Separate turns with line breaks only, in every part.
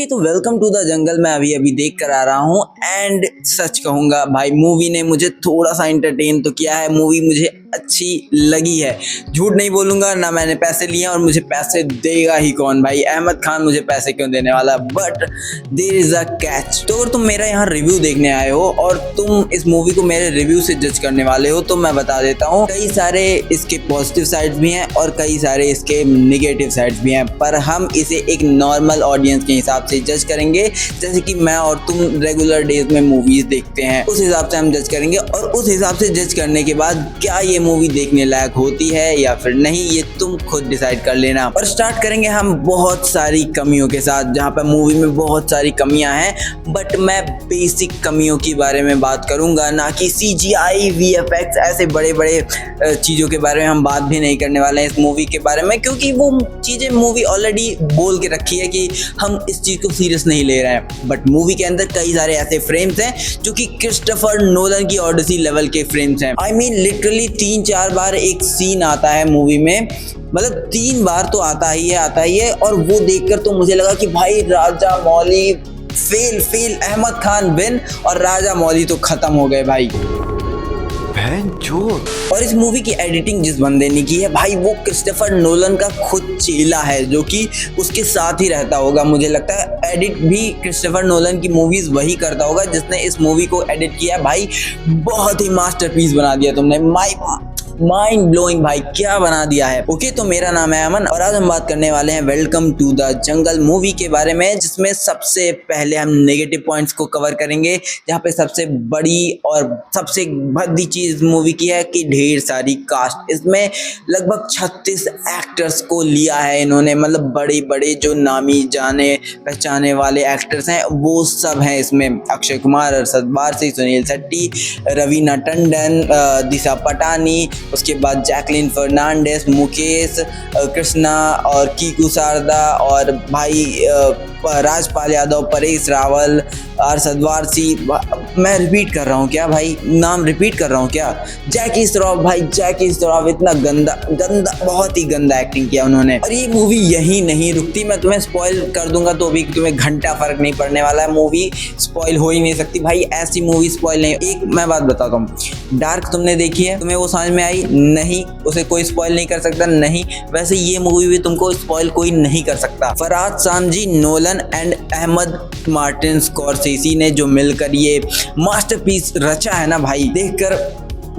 Okay तो welcome to the जंगल। मैं अभी अभी देख कर आ रहा हूँ एंड सच कहूँगा भाई मूवी ने मुझे थोड़ा सा एंटरटेन तो किया है। मूवी मुझे अच्छी लगी है, झूठ नहीं बोलूँगा। ना मैंने पैसे लिए और मुझे पैसे देगा ही कौन भाई, अहमद खान मुझे पैसे क्यों देने वाला। But there is a catch. तो अगर तुम मेरा यहाँ रिव्यू देखने आए हो और तुम इस मूवी को मेरे रिव्यू से जज करने वाले हो तो मैं बता देता हूँ कई सारे इसके पॉजिटिव साइड्स भी हैं और कई सारे इसके नेगेटिव साइड्स भी हैं, पर हम इसे एक नॉर्मल ऑडियंस के हिसाब से जज करेंगे। जैसे कि मैं और तुम रेगुलर डेज में मूवीज देखते हैं, उस हिसाब से हम जज करेंगे और उस हिसाब से जज करने के बाद क्या ये मूवी देखने लायक होती है या फिर नहीं, ये तुम खुद डिसाइड कर लेना। और स्टार्ट करेंगे हम बहुत सारी कमियों के साथ, जहाँ पर मूवी में बहुत सारी कमियां हैं बट मैं बेसिक कमियों के बारे में बात करूंगा, ना कि CGI VFX ऐसे बड़े बड़े चीज़ों के बारे में हम बात भी नहीं करने वाले हैं इस मूवी के बारे में, क्योंकि वो चीज़ें मूवी ऑलरेडी बोल के रखी है कि हम इस चीज़ को सीरियस नहीं ले रहे हैं। बट मूवी के अंदर कई सारे ऐसे फ्रेम्स हैं जो कि क्रिस्टोफर नोलन की ऑडिसी लेवल के फ्रेम्स हैं। आई मीन लिटरली 3-4 बार एक सीन आता है मूवी में, मतलब 3 बार तो आता ही है और वो देखकर तो मुझे लगा कि भाई राजा मौली फेल, अहमद खान विन और राजा मौली तो खत्म हो गए भाई। और इस मूवी की एडिटिंग जिस बंदे ने की है भाई, वो क्रिस्टोफर नोलन का खुद चेला है जो कि उसके साथ ही रहता होगा। मुझे लगता है एडिट भी क्रिस्टोफर नोलन की मूवीज वही करता होगा जिसने इस मूवी को एडिट किया। भाई बहुत ही मास्टरपीस बना दिया तुमने, माइंड ब्लोइंग भाई, क्या बना दिया है। ओके तो मेरा नाम है अमन और आज हम बात करने वाले हैं welcome to the jungle movie के बारे में, जिसमें सबसे पहले हम नेगेटिव पॉइंट्स को कवर करेंगे। जहाँ पे सबसे बड़ी और सबसे भद्दी चीज मूवी की है कि ढेर सारी कास्ट, इसमें लगभग 36 एक्टर्स को लिया है इन्होंने, मतलब बड़े बड़े जो नामी जाने पहचाने वाले एक्टर्स हैं वो सब हैं इसमें। अक्षय कुमार, अरशद वारसी, सुनील शेट्टी, रवीना टंडन, दिशा पटानी, उसके बाद जैकलिन फर्नांडिस, मुकेश कृष्णा और कीकू शारदा और भाई राजपाल यादव, परेश रावल, अरशद वारसी। मैं रिपीट कर रहा हूँ क्या भाई, नाम रिपीट कर रहा हूँ क्या? जैकी श्रॉफ भाई, जैकी श्रॉफ इतना गंदा बहुत ही गंदा एक्टिंग किया उन्होंने। और ये मूवी यही नहीं रुकती, मैं तुम्हें स्पॉइल कर दूंगा तो भी तुम्हें घंटा फर्क नहीं पड़ने वाला है। मूवी स्पॉइल हो ही नहीं सकती भाई, ऐसी मूवी स्पॉइल नहीं। एक मैं बात बताता हूँ, डार्क तुमने देखी है, तुम्हें वो समझ में आई? नहीं, उसे कोई स्पॉइल नहीं कर सकता, नहीं। वैसे ये मूवी भी तुमको स्पॉइल कोई नहीं कर सकता। Farhad Samji, Nolan and Ahmed Martin Scorsese ने जो मिलकर ये मास्टरपीस रचा है ना भाई, देखकर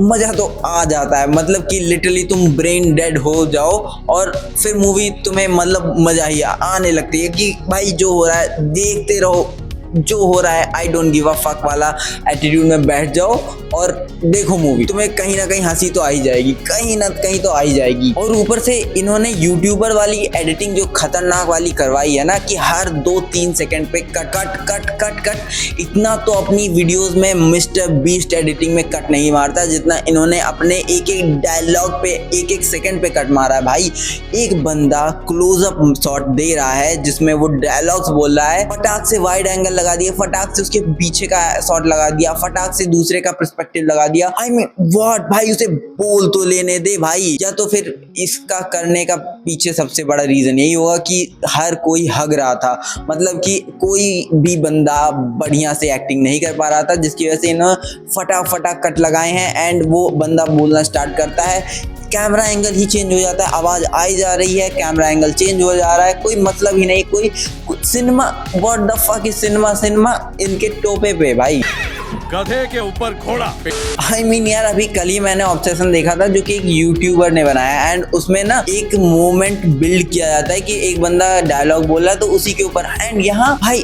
मजा तो आ जाता है। मतलब कि लिटरली तुम ब्रेन डेड हो जाओ और फिर मूवी तुम्हें मतलब मजा ही आने लगती है कि भाई जो हो रहा है देखते रहो, जो हो रहा है I don't give a fuck वाला एटीट्यूड में बैठ जाओ और देखो मूवी। तुम्हें कहीं ना कहीं हंसी तो आ ही जाएगी, कहीं ना कहीं तो आ ही जाएगी। और ऊपर से इन्होंने यूट्यूबर वाली एडिटिंग जो खतरनाक वाली करवाई है ना, कि हर 2-3 सेकंड पे कट। इतना तो अपनी वीडियोस में मिस्टर बीस्ट एडिटिंग में कट नहीं मारता जितना इन्होंने अपने एक डायलॉग पे एक सेकंड पे कट मारा है भाई। एक बंदा क्लोजअप शॉट दे रहा है जिसमें वो डायलॉग्स बोल रहा है, फटाक से वाइड एंगल लगा दिया, फटाक से उसके पीछे का शॉट लगा दिया, फटाक से दूसरे का पर्सपेक्टिव लगा दिया। आई मीन व्हाट भाई, उसे बोल तो लेने दे भाई। या तो फिर इसका करने का पीछे सबसे बड़ा रीजन यही होगा कि हर कोई हग रहा था, मतलब कि कोई भी बंदा बढ़िया से एक्टिंग नहीं कर पा रहा था, जिसकी वजह से इन्होंने फटाफट कट लगाए हैं एंड वो बंदा बोलना स्टार्ट करता है, कैमरा एंगल ही चेंज हो जाता है, आवाज आई जा रही है, कैमरा एंगल चेंज हो जा रहा है, कोई मतलब ही नहीं। कोई cinema, what the fuck is cinema इनके टोपे पे भाई,
गधे के ऊपर घोड़ा।
आई मीन यार अभी कल ही मैंने ऑब्सेशन देखा था जो कि एक यूट्यूबर ने बनाया एंड उसमें ना एक मोमेंट बिल्ड किया जाता है कि एक बंदा डायलॉग बोल रहा है तो उसी के ऊपर, एंड यहाँ भाई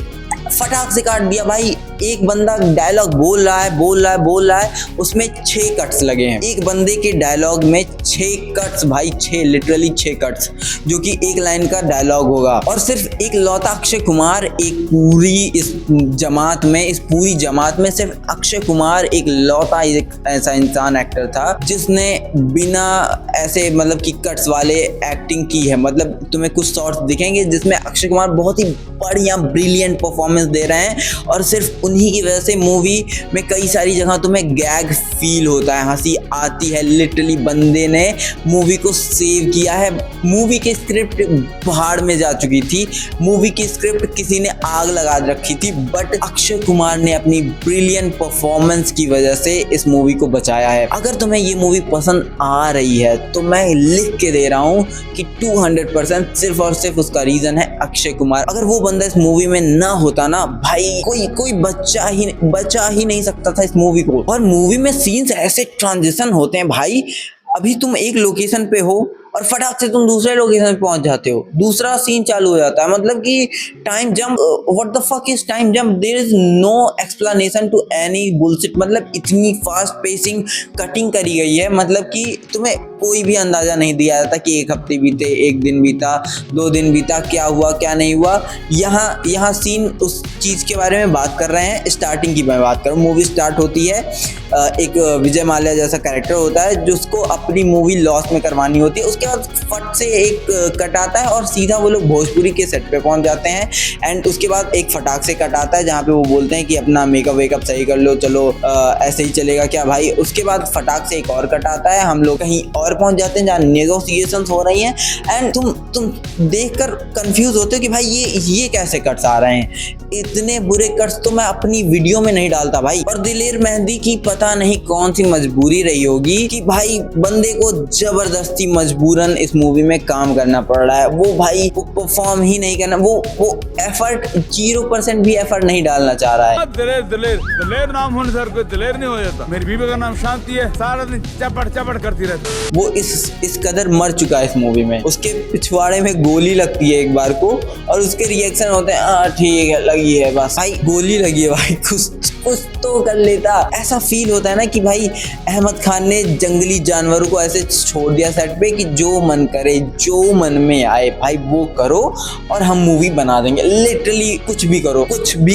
फटाक से काट दिया भाई। एक बंदा डायलॉग बोल रहा है, उसमें 6 कट्स लगे हैं। एक बंदे के डायलॉग में 6 कट्स भाई, 6 लिटरली 6 कट्स, जो कि एक लाइन का डायलॉग होगा। और सिर्फ एक लौता अक्षय कुमार, एक पूरी इस पूरी जमात में सिर्फ अक्षय कुमार एक लौता एक ऐसा इंसान एक्टर था जिसने बिना ऐसे मतलब कि कट्स वाले एक्टिंग की है। मतलब तुम्हें कुछ शॉट्स दिखेंगे जिसमें अक्षय कुमार बहुत ही बढ़िया ब्रिलियंट परफॉर्मेंस दे रहे हैं और सिर्फ उन्हीं की वजह से मूवी में कई सारी जगह तुम्हें गैग फील होता है, हंसी आती है। लिटरली बंदे ने मूवी को सेव किया है। मूवी की स्क्रिप्ट पहाड़ में जा चुकी थी, मूवी की स्क्रिप्ट किसी ने आग लगा रखी थी, बट अक्षय कुमार ने अपनी ब्रिलियंट परफॉर्मेंस की वजह से इस मूवी को बचाया है। अगर तुम्हें ये मूवी पसंद आ रही है तो मैं लिख के दे रहा हूँ कि 200% सिर्फ और सिर्फ उसका रीजन है अक्षय कुमार। अगर वो बंदा इस मूवी में ना होता ना भाई, कोई बचा ही नहीं सकता था इस मूवी को। और मूवी में सीन्स ऐसे ट्रांजिशन होते हैं भाई, अभी तुम एक लोकेशन पे हो और फटाक से तुम दूसरे लोकेशन पे पहुंच जाते हो, दूसरा सीन चालू हो जाता है। मतलब कि time jump, what the fuck is time jump, there is no explanation to any bullshit. मतलब इतनी फास्ट पेसिंग कटिंग करी गई है, मतलब कि तुम्हें कोई भी अंदाजा नहीं दिया जाता कि एक हफ्ते बीते, एक दिन बीता, 2 दिन बीता, क्या हुआ क्या नहीं हुआ। यहाँ सीन उस चीज़ के बारे में बात कर रहे हैं। स्टार्टिंग की मैं बात करूँ, मूवी स्टार्ट होती है, एक विजय माल्या जैसा कैरेक्टर होता है जिसको अपनी मूवी लॉस में करवानी होती है। उसके बाद फट से एक कट आता है और सीधा वो लोग भोजपुरी के सेट पे पहुंच जाते हैं। एंड उसके बाद एक फटाक से कट आता है जहाँ पे वो बोलते हैं कि अपना मेकअप वेकअप सही कर लो, चलो ऐसे ही चलेगा क्या भाई। उसके बाद फटाक से एक और कट आता है, हम लोग कहीं और पहुंच जाते हैं जहाँ नेगोशिएशंस हो रही हैं। एंड तुम देखकर कंफ्यूज होते हो कि भाई ये कैसे कट्स आ रहे हैं। इतने बुरे कट्स तो मैं अपनी वीडियो में नहीं डालता भाई। और दिलेर मेहंदी की पता नहीं कौन सी मजबूरी रही होगी कि भाई बंदे को जबरदस्ती मजबूरन इस मूवी में काम करना पड़ रहा है। वो भाई वो परफॉर्म ही नहीं करना, वो एफर्ट 0% भी एफर्ट नहीं डालना चाह रहा है।
दिलेर नाम होने से कोई दिलेर नहीं हो जाता। मेरी बीवी का नाम शांति है, सारा दिन चपड़ करती रहती।
वो इस कदर मर चुका है इस मूवी में। उसके पिछवाड़े में गोली लगती है एक बार को और उसके रिएक्शन होते हैं, हाँ ठीक है लगी है, बस भाई गोली लगी है भाई, कुछ तो कर लेता। ऐसा फील होता है ना कि भाई अहमद खान ने जंगली जानवरों को ऐसे छोड़ दिया सेट पे कि जो मन करे, जो मन में आए भाई वो करो और हम मूवी बना देंगे। लिटरली कुछ भी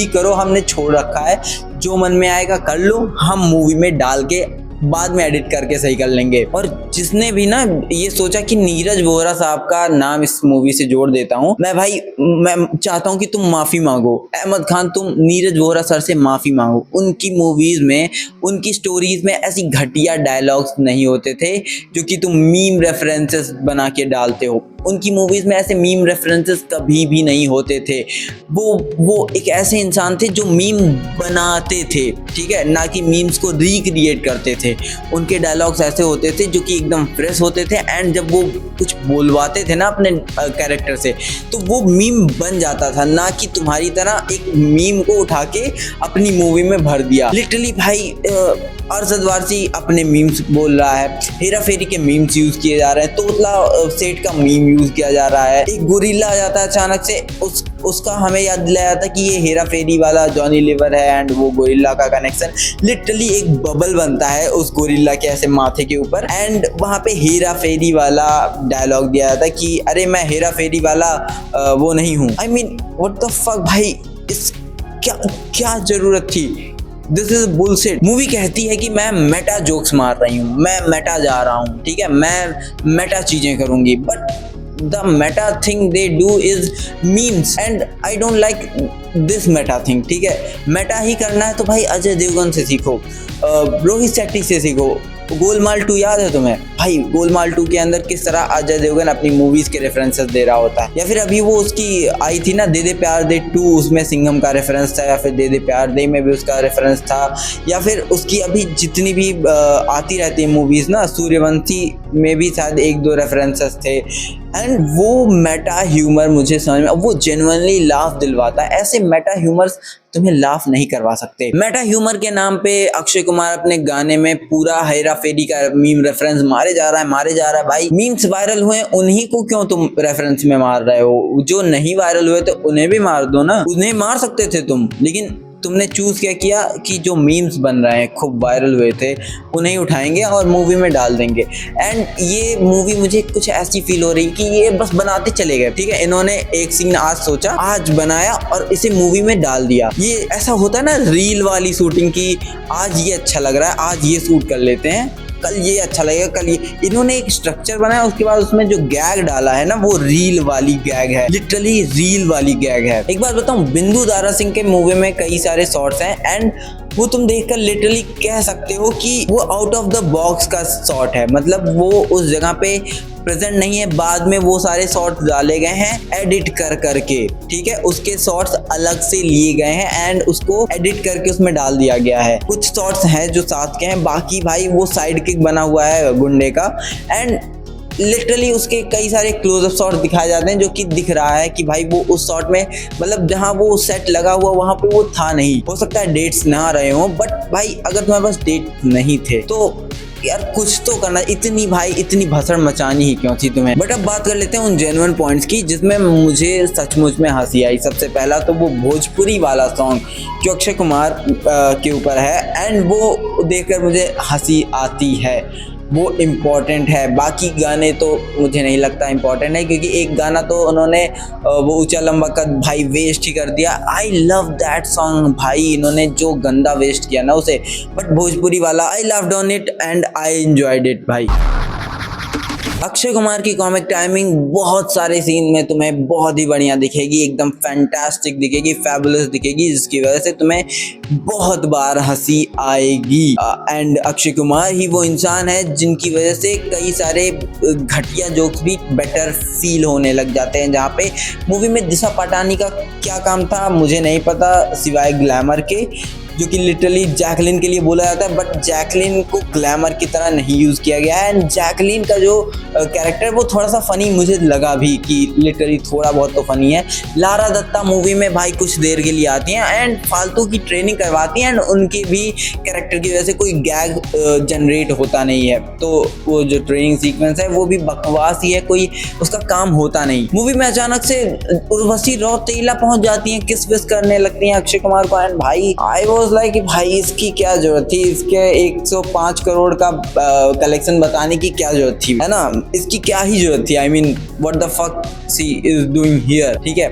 करो, हमने छोड़ रखा है, जो मन में आएगा कर लो, हम मूवी में डाल के बाद में एडिट करके सही कर लेंगे। और जिसने भी ना ये सोचा कि नीरज वोहरा साहब का नाम इस मूवी से जोड़ देता हूँ, मैं चाहता हूँ कि तुम माफ़ी मांगो। अहमद खान, तुम नीरज वोहरा सर से माफ़ी मांगो। उनकी मूवीज़ में, उनकी स्टोरीज़ में ऐसी घटिया डायलॉग्स नहीं होते थे जो कि तुम मीम रेफरेंसेस बना के डालते हो। उनकी मूवीज़ में ऐसे मीम रेफरेंसेस कभी भी नहीं होते थे। वो एक ऐसे इंसान थे जो मीम बनाते थे, ठीक है, ना कि मीम्स को रिक्रिएट करते थे। उनके डायलॉग्स ऐसे होते थे जो कि एकदम फ्रेश होते थे। एंड जब वो कुछ बोलवाते थे ना अपने कैरेक्टर से, तो वो मीम बन जाता था, ना कि तुम्हारी तरह एक मीम को उठा के अपनी मूवी में भर दिया। लिटरली भाई अरशद वारसी अपने मीम्स बोल रहा है, हेरा फेरी के मीम्स यूज़ किए जा रहे हैं, तोतला सेठ का मीम यूज़ किया जा रहा है। एक गोरिल्ला आ जाता है अचानक से, उसका हमें याद दिलाया जाता कि ये हेरा फेरी वाला जॉनी लीवर है एंड वो गोरिल्ला का कनेक्शन। लिटरली एक बबल बनता है उस गोरिल्ला के ऐसे माथे के ऊपर एंड वहाँ पे हेरा फेरी वाला डायलॉग दिया जाता कि अरे मैं हेरा फेरी वाला वो नहीं हूँ। I mean what the fuck भाई, इस क्या जरूरत थी। This is bullshit. मूवी कहती है कि मैं मेटा जोक्स मार रही हूँ, मैं मेटा जा रहा हूँ, ठीक है, मैं मेटा चीजें करूंगी, but the meta thing they do is memes and I don't like this meta thing, ठीक है। मेटा ही करना है तो भाई अजय देवगन से सीखो, रोहित शेट्टी से सीखो। गोलमाल 2 याद है तुम्हें भाई? गोलमाल 2 के अंदर किस तरह अजय देवगन अपनी मूवीज के रेफरेंसेस दे रहा होता है। या फिर अभी वो उसकी आई थी ना दे दे प्यार दे 2, उसमें सिंघम का रेफरेंस था, या फिर दे दे प्यार दे में भी उसका रेफरेंस था, या फिर उसकी अभी जितनी भी आती रहती है मूवीज ना, सूर्यवंशी में भी शायद 1-2 रेफरेंसेस थे। एंड वो मेटा ह्यूमर मुझे समझ में, वो जेन्युइनली लाफ दिलवाता है। ऐसे मेटा ह्यूमर्स तुम्हें लाफ नहीं करवा सकते। मेटा ह्यूमर के नाम पे अक्षय कुमार अपने गाने में पूरा हेरा फेरी का मीम रेफरेंस मारे जा रहा है भाई। मीम्स वायरल हुए, उन्हीं को क्यों तुम रेफरेंस में मार रहे हो? जो नहीं वायरल हुए तो उन्हें भी मार दो ना, उन्हें मार सकते थे तुम, लेकिन तुमने चूज क्या किया कि जो मीम्स बन रहे हैं, खूब वायरल हुए थे, उन्हें उठाएंगे और मूवी में डाल देंगे। एंड ये मूवी मुझे कुछ ऐसी फील हो रही कि ये बस बनाते चले गए, ठीक है, इन्होंने एक सीन आज सोचा, आज बनाया और इसे मूवी में डाल दिया। ये ऐसा होता है ना रील वाली शूटिंग की, आज ये अच्छा लग रहा है, आज ये शूट कर लेते हैं, कल ये अच्छा लगेगा, कल ये। इन्होंने एक स्ट्रक्चर बनाया, उसके बाद उसमें जो गैग डाला है ना वो रील वाली गैग है, लिटरली रील वाली गैग है। एक बात बताऊं, बिंदु दारा सिंह के मूवी में कई सारे शॉट्स हैं एंड वो तुम देखकर लिटरली कह सकते हो कि वो आउट ऑफ द बॉक्स का शॉट है। मतलब वो उस जगह पे प्रेजेंट नहीं है, बाद में वो सारे शॉट्स डाले गए हैं एडिट कर करके, ठीक है। उसके शॉट्स अलग से लिए गए हैं एंड उसको एडिट करके उसमें डाल दिया गया है। कुछ शॉट्स हैं जो साथ के हैं, बाकी भाई वो साइड किक बना हुआ है गुंडे का एंड लिटरली उसके कई सारे क्लोजअप शॉट दिखाए जाते हैं जो कि दिख रहा है कि भाई वो उस शॉट में, मतलब जहां वो सेट लगा हुआ वहां पे वो था नहीं। हो सकता है डेट्स ना रहे हों, बट भाई अगर तुम्हारे पास डेट नहीं थे तो यार कुछ तो करना, इतनी भसड़ मचानी ही क्यों थी तुम्हें। बट अब बात कर लेते हैं उन जेन्युइन पॉइंट्स की जिसमें मुझे सचमुच में हंसी आई। सबसे पहला तो वो भोजपुरी वाला सॉन्ग जो अक्षय कुमार के ऊपर है एंड वो देखकर मुझे हंसी आती है, वो इम्पॉर्टेंट है। बाकी गाने तो मुझे नहीं लगता इम्पॉर्टेंट है, क्योंकि एक गाना तो उन्होंने वो ऊंचा लंबा कद भाई वेस्ट ही कर दिया। आई लव दैट सॉन्ग भाई, इन्होंने जो गंदा वेस्ट किया ना उसे। बट भोजपुरी वाला I loved on it and I enjoyed it भाई। अक्षय कुमार की कॉमिक टाइमिंग बहुत सारे सीन में तुम्हें बहुत ही बढ़िया दिखेगी, एकदम फैंटास्टिक दिखेगी, फैबुलस दिखेगी, जिसकी वजह से तुम्हें बहुत बार हंसी आएगी। एंड अक्षय कुमार ही वो इंसान है जिनकी वजह से कई सारे घटिया जोक्स भी बेटर फील होने लग जाते हैं। जहाँ पे मूवी में दिशा पटानी का क्या काम था मुझे नहीं पता, सिवाय ग्लैमर के, जो कि लिटरली जैकलिन के लिए बोला जाता है, बट जैकलिन को ग्लैमर की तरह नहीं यूज़ किया गया है। एंड जैकलिन का जो कैरेक्टर वो थोड़ा सा फ़नी मुझे लगा भी, कि लिटरली थोड़ा बहुत तो फ़नी है। लारा दत्ता मूवी में भाई कुछ देर के लिए आती हैं एंड फालतू की ट्रेनिंग करवाती हैं एंड उनके भी कैरेक्टर की वजह से कोई गैग जनरेट होता नहीं है। तो वो जो ट्रेनिंग सीक्वेंस है वो भी बकवास ही है, कोई उसका काम होता नहीं। मूवी में अचानक से उर्वशी रौतेला पहुँच जाती हैं, किस विस करने लगती हैं अक्षय कुमार को एंड भाई आई वाज लाइक कि भाई इसकी क्या जरूरत थी, इसके 105 करोड़ का कलेक्शन बताने की क्या जरूरत थी, है ना। इसकी क्या ही जरूरत थी, I mean what the fuck she is doing here, ठीक है।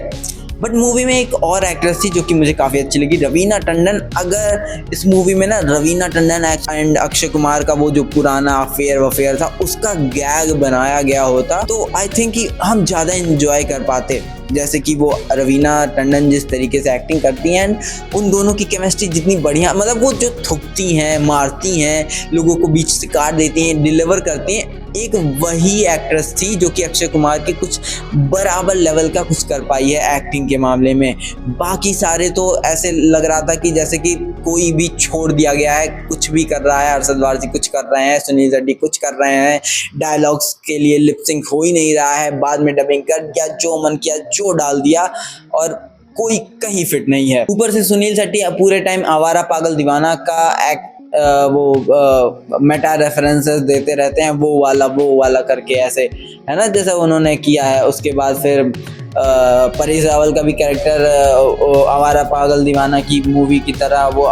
बट मूवी में एक और एक्ट्रेस थी जो कि मुझे काफ़ी अच्छी लगी, रवीना टंडन। अगर इस मूवी में ना रवीना टंडन एंड अक्षय कुमार का वो जो पुराना अफेयर था उसका गैग बनाया गया होता तो आई थिंक कि हम ज़्यादा इंजॉय कर पाते। जैसे कि वो रवीना टंडन जिस तरीके से एक्टिंग करती हैं, उन दोनों की केमिस्ट्री जितनी बढ़िया, मतलब वो जो थुकती हैं, मारती हैं, लोगों को बीच से काट देती हैं, डिलीवर करती हैं, एक वही एक्ट्रेस थी जो कि अक्षय कुमार के कुछ बराबर लेवल का कुछ कर पाई है एक्टिंग के मामले में। बाकी सारे तो ऐसे लग रहा था कि जैसे कि कोई भी छोड़ दिया गया है, कुछ भी कर रहा है, अरशद वारसी कुछ कर रहे हैं, सुनील शेट्टी कुछ कर रहे हैं, डायलॉग्स के लिए लिपसिंक हो ही नहीं रहा है, बाद में डबिंग कर दिया, जो मन किया जो डाल दिया और कोई कहीं फिट नहीं है। ऊपर से सुनील शेट्टी पूरे टाइम आवारा पागल दीवाना का मेटा रेफरेंसेस देते रहते हैं, वो वाला करके ऐसे, है ना, जैसा उन्होंने किया है। उसके बाद फिर परेश रावल का भी कैरेक्टर आवारा पागल दीवाना की मूवी की तरह वो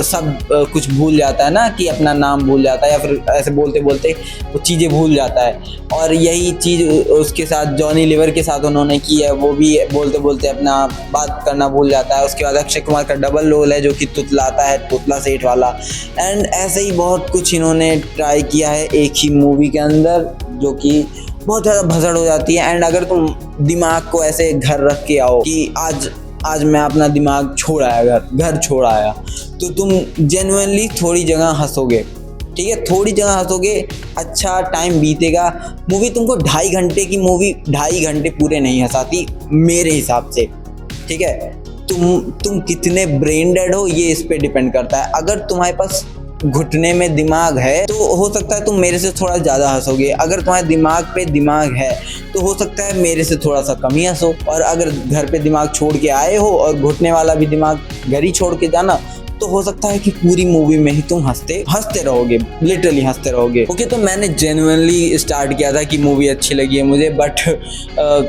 सब कुछ भूल जाता है ना, कि अपना नाम भूल जाता है या फिर ऐसे बोलते बोलते वो चीज़ें भूल जाता है। और यही चीज़ उसके साथ जॉनी लीवर के साथ उन्होंने की है, वो भी बोलते बोलते अपना बात करना भूल जाता है। उसके बाद अक्षय कुमार का डबल रोल है जो कि तुतलाता है, तुतला सेठ वाला। एंड ऐसे ही बहुत कुछ इन्होंने ट्राई किया है एक ही मूवी के अंदर, जो कि बहुत ज़्यादा भसड़ हो जाती है। एंड अगर तुम दिमाग को ऐसे घर रख के आओ कि आज मैं अपना दिमाग छोड़ आया, घर छोड़ आया, तो तुम जेन्युइनली थोड़ी जगह हंसोगे, ठीक है, थोड़ी जगह हंसोगे, अच्छा टाइम बीतेगा। मूवी तुमको 2.5 घंटे की मूवी 2.5 घंटे पूरे नहीं हंसाती मेरे हिसाब से, ठीक है। तुम कितने ब्रेन डेड हो ये इस पे डिपेंड करता है। अगर तुम्हारे पास घुटने में दिमाग है तो हो सकता है तुम मेरे से थोड़ा ज़्यादा हंसोगे, अगर तुम्हारे दिमाग पे दिमाग है तो हो सकता है मेरे से थोड़ा सा कम ही हंसो। और अगर घर पे दिमाग छोड़ के आए हो और घुटने वाला भी दिमाग घर ही छोड़ के जाना, तो हो सकता है कि पूरी मूवी में ही तुम हंसते रहोगे, लिटरली हंसते रहोगे। ओके, तो मैंने जेन्युइनली स्टार्ट किया था कि मूवी अच्छी लगी है मुझे, बट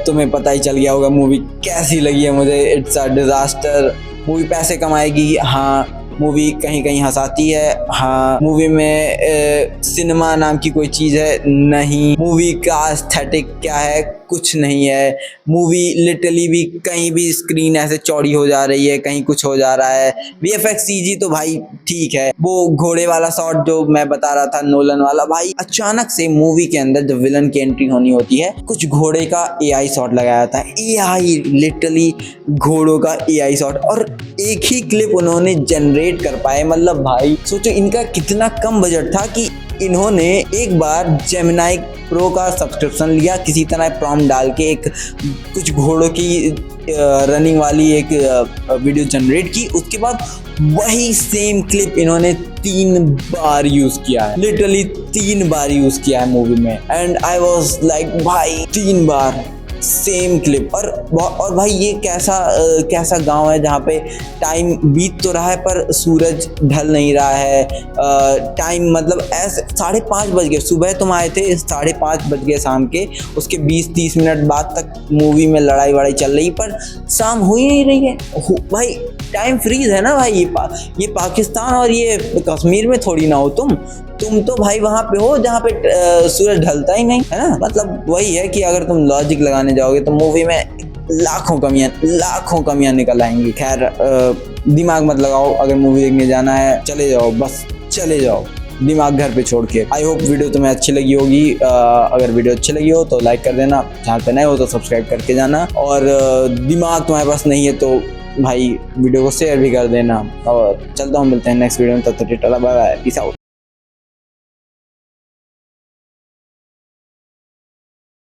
तुम्हें पता ही चल गया होगा मूवी कैसी लगी है मुझे। It's a disaster. मूवी पैसे कमाएगी, हाँ, मूवी कहीं कहीं हंसाती है, हाँ, मूवी में सिनेमा नाम की कोई चीज़ है नहीं, मूवी का एस्थेटिक क्या है कुछ नहीं है, मूवी लिटरली भी कहीं भी स्क्रीन ऐसे चौड़ी हो जा रही है, कहीं कुछ हो जा रहा है। VFX CG तो भाई ठीक है, वो घोड़े वाला शॉट जो मैं बता रहा था नोलन वाला, भाई अचानक से मूवी के अंदर जब विलन की एंट्री होनी होती है कुछ घोड़े का AI शॉट लगाया था, AI लिटरली घोड़ों का AI शॉट, और एक ही क्लिप उन्होंने जनरेट कर पाए। मतलब भाई सोचो इनका कितना कम बजट था कि इन्होंने एक बार जेमिनाई प्रो का सब्सक्रिप्शन लिया, किसी तरह प्रॉम्प्ट डाल के एक कुछ घोड़ों की रनिंग वाली एक वीडियो जनरेट की, उसके बाद वही सेम क्लिप इन्होंने 3 बार यूज किया है, लिटरली 3 बार यूज किया है मूवी में। एंड आई वाज लाइक भाई 3 बार सेम क्लिप। और भाई ये कैसा गांव है जहाँ पे टाइम बीत तो रहा है पर सूरज ढल नहीं रहा है। टाइम मतलब ऐसे 5:30 बज गए, सुबह तुम आए थे 5:30 बज गए शाम के, उसके 20-30 मिनट बाद तक मूवी में लड़ाई वड़ाई चल रही, पर शाम हो ही नहीं रही है भाई। टाइम फ्रीज है ना भाई, ये पाकिस्तान और ये कश्मीर में थोड़ी ना हो तुम तो भाई वहाँ पे हो जहाँ पे सूरज ढलता ही नहीं है ना। मतलब वही है कि अगर तुम लॉजिक लगाने जाओगे तो मूवी में लाखों कमियां निकल आएंगी। खैर दिमाग मत लगाओ, अगर मूवी देखने जाना है चले जाओ, बस चले जाओ, दिमाग घर पे छोड़ के। आई होप वीडियो तुम्हें अच्छी लगी होगी। अगर वीडियो अच्छी लगी हो तो लाइक कर देना, चैनल पे नए हो तो सब्सक्राइब करके जाना, और दिमाग तुम्हारे पास नहीं है तो भाई वीडियो को शेयर भी कर देना। और चलता हूँ, मिलते हैं नेक्स्ट वीडियो में, तब तक tata bye bye, peace out.